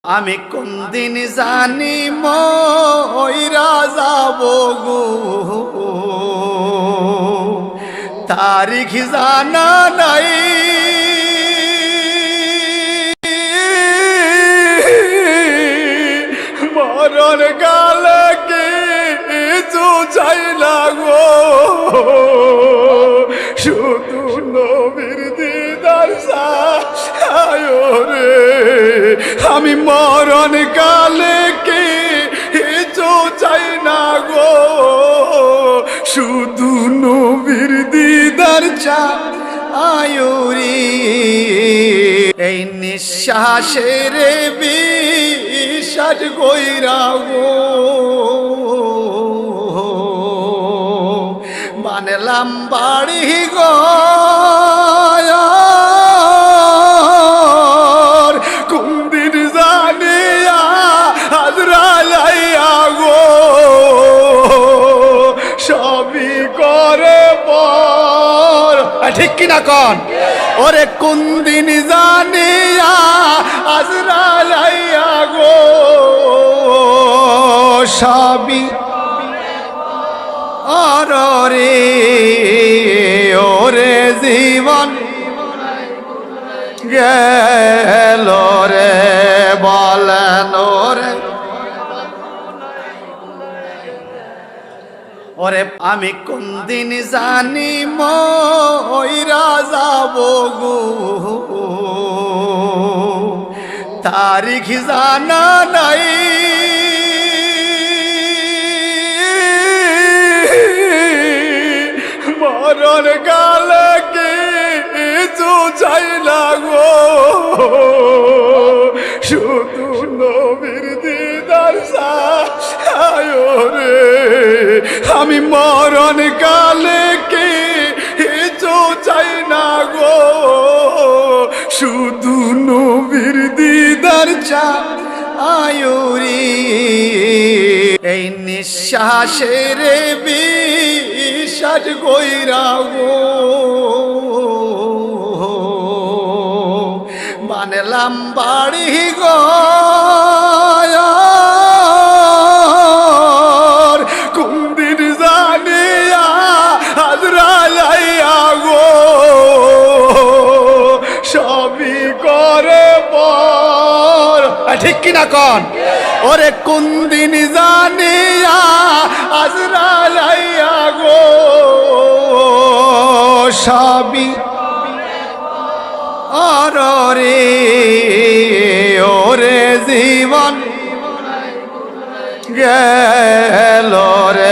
আমি কোন দিন জানি মইরা যাব গো, তারিখ জানা নাই। মরণ কালে কিছু চাই না গো, শুধু নবীর দিদার চাই রে। আমি মরণ কালে কিছু চাই না গো, শুধু নবীর দিদার চাই রে। এই নিঃশ্বাসের বিশ্বাস কইরা গো, বানলাম বাড়ি গো, কুন্দির জানিয়া হাজরাইয়া গো, সবই করে পর। ঠিক কিনা কন? ওরে কুন্দিন জানিয়া হাজরাইয়া গো, সবই রে। ওরে জীবন গেল রে, বলেন ওরে। ওরে আমি কোন দিন জানি মইরা যাব গো, তারিখ জানা নাই। মরণ কালে কিছু চাই না গো, শুধু নবীর দিদার চাই রে। আমি মরণ কালে কিছু চাই না গো, শুধু নবীর দিদার চাই রে। এই নিঃশ্বাসের বিশ্বাস কইরা গো, বানলাম বাড়ি গো, কুন্দির জানিয়া হাজরাইয়া গো, সবই করে পর। ঠিক কিনা কন? ওরে কুন্দিন জানিয়া হাজরাইয়া গো, সবই রে। ওরে জীবন গেল রে,